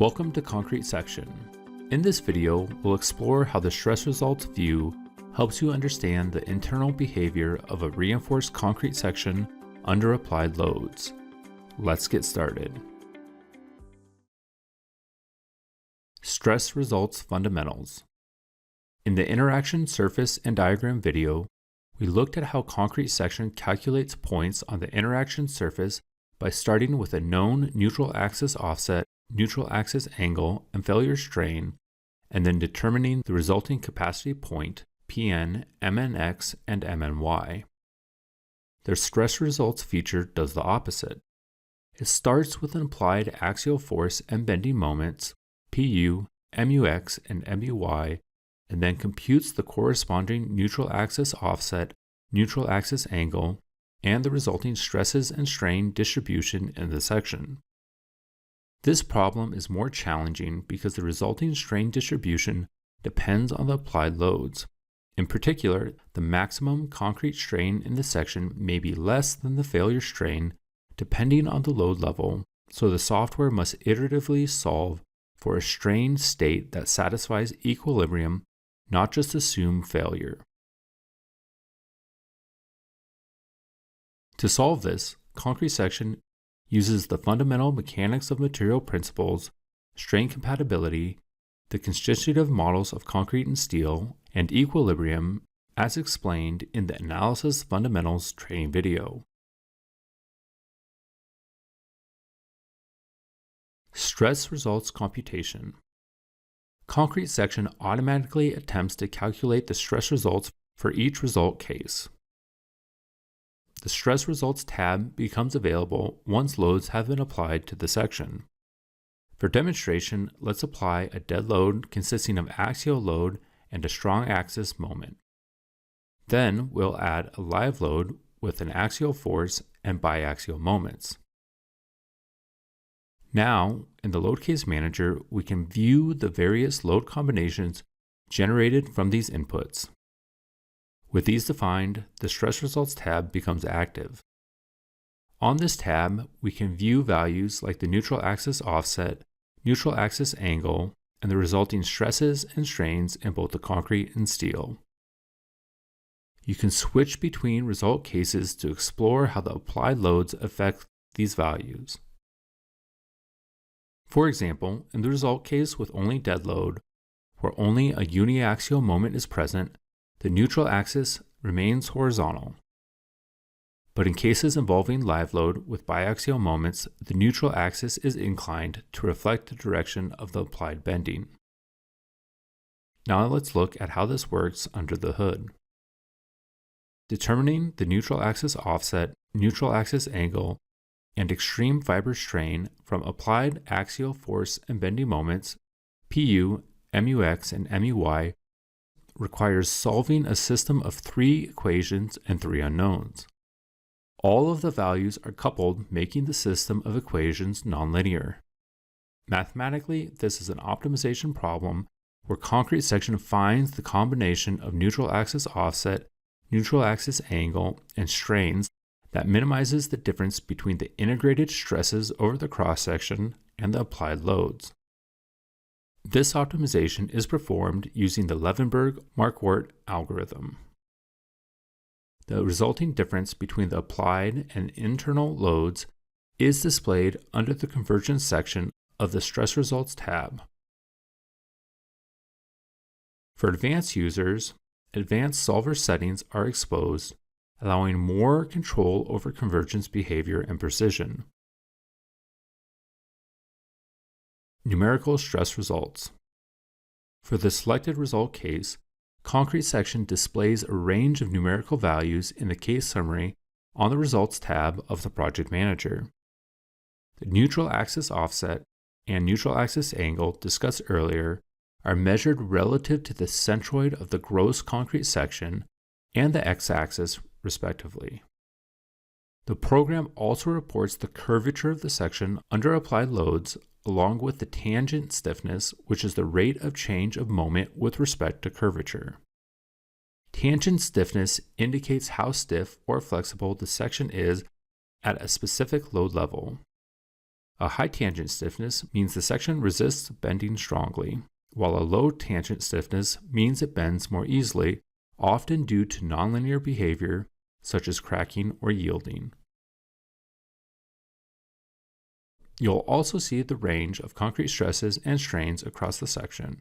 Welcome to ConcreteSection. In this video, we'll explore how the stress results view helps you understand the internal behavior of a reinforced concrete section under applied loads. Let's get started. Stress results fundamentals. In the interaction surface and diagram video, we looked at how ConcreteSection calculates points on the interaction surface by starting with a known neutral axis offset, neutral axis angle, and failure strain, and then determining the resulting capacity point, Pn, Mnx, and Mny. The stress results feature does the opposite. It starts with an applied axial force and bending moments, Pu, Mux, and Muy, and then computes the corresponding neutral axis offset, neutral axis angle, and the resulting stresses and strain distribution in the section. This problem is more challenging because the resulting strain distribution depends on the applied loads. In particular, the maximum concrete strain in the section may be less than the failure strain depending on the load level, so the software must iteratively solve for a strain state that satisfies equilibrium, not just assume failure. To solve this, ConcreteSection uses the fundamental mechanics of material principles, strain compatibility, the constitutive models of concrete and steel, and equilibrium as explained in the Analysis Fundamentals training video. Stress results computation. ConcreteSection automatically attempts to calculate the stress results for each result case. The Stress Results tab becomes available once loads have been applied to the section. For demonstration, let's apply a dead load consisting of axial load and a strong axis moment. Then we'll add a live load with an axial force and biaxial moments. Now, in the Load Case Manager, we can view the various load combinations generated from these inputs. With these defined, the Stress Results tab becomes active. On this tab, we can view values like the neutral axis offset, neutral axis angle, and the resulting stresses and strains in both the concrete and steel. You can switch between result cases to explore how the applied loads affect these values. For example, in the result case with only dead load, where only a uniaxial moment is present, the neutral axis remains horizontal. But in cases involving live load with biaxial moments, the neutral axis is inclined to reflect the direction of the applied bending. Now let's look at how this works under the hood. Determining the neutral axis offset, neutral axis angle, and extreme fiber strain from applied axial force and bending moments, Pu, Mux, and Muy, requires solving a system of 3 equations and 3 unknowns. All of the values are coupled, making the system of equations nonlinear. Mathematically, this is an optimization problem where ConcreteSection finds the combination of neutral axis offset, neutral axis angle, and strains that minimizes the difference between the integrated stresses over the cross-section and the applied loads. This optimization is performed using the Levenberg-Marquardt algorithm. The resulting difference between the applied and internal loads is displayed under the Convergence section of the Stress Results tab. For advanced users, advanced solver settings are exposed, allowing more control over convergence behavior and precision. Numerical stress results. For the selected result case, ConcreteSection displays a range of numerical values in the case summary on the Results tab of the Project Manager. The neutral axis offset and neutral axis angle discussed earlier are measured relative to the centroid of the gross concrete section and the x-axis, respectively. The program also reports the curvature of the section under applied loads along with the tangent stiffness, which is the rate of change of moment with respect to curvature. Tangent stiffness indicates how stiff or flexible the section is at a specific load level. A high tangent stiffness means the section resists bending strongly, while a low tangent stiffness means it bends more easily, often due to nonlinear behavior such as cracking or yielding. You'll also see the range of concrete stresses and strains across the section.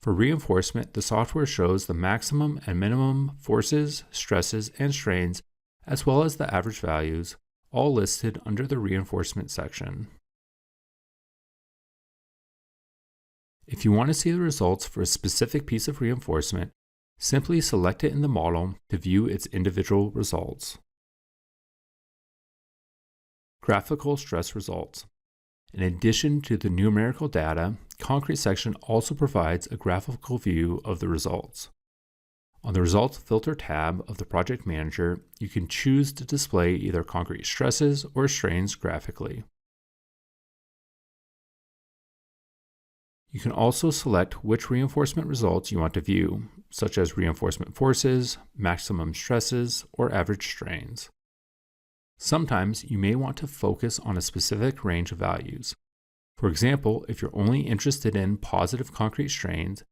For reinforcement, the software shows the maximum and minimum forces, stresses, and strains, as well as the average values, all listed under the reinforcement section. If you want to see the results for a specific piece of reinforcement, simply select it in the model to view its individual results. Graphical stress results. In addition to the numerical data, ConcreteSection also provides a graphical view of the results. On the Results Filter tab of the Project Manager, you can choose to display either concrete stresses or strains graphically. You can also select which reinforcement results you want to view, such as reinforcement forces, maximum stresses, or average strains. Sometimes you may want to focus on a specific range of values. For example, if you're only interested in positive concrete strains,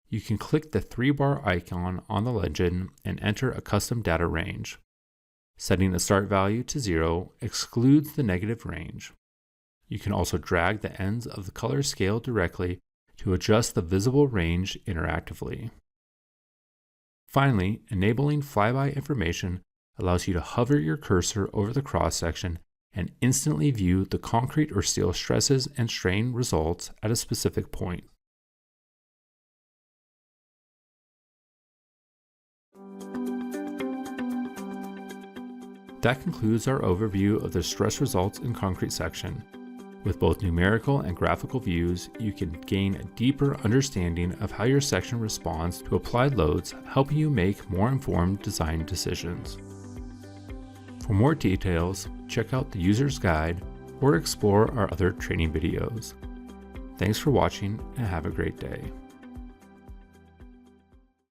you can click the 3-bar icon on the legend and enter a custom data range. Setting the start value to 0 excludes the negative range. You can also drag the ends of the color scale directly to adjust the visible range interactively. Finally, enabling flyby information allows you to hover your cursor over the cross-section and instantly view the concrete or steel stresses and strain results at a specific point. That concludes our overview of the stress results in ConcreteSection. With both numerical and graphical views, you can gain a deeper understanding of how your section responds to applied loads, helping you make more informed design decisions. For more details, check out the user's guide or explore our other training videos. Thanks for watching and have a great day.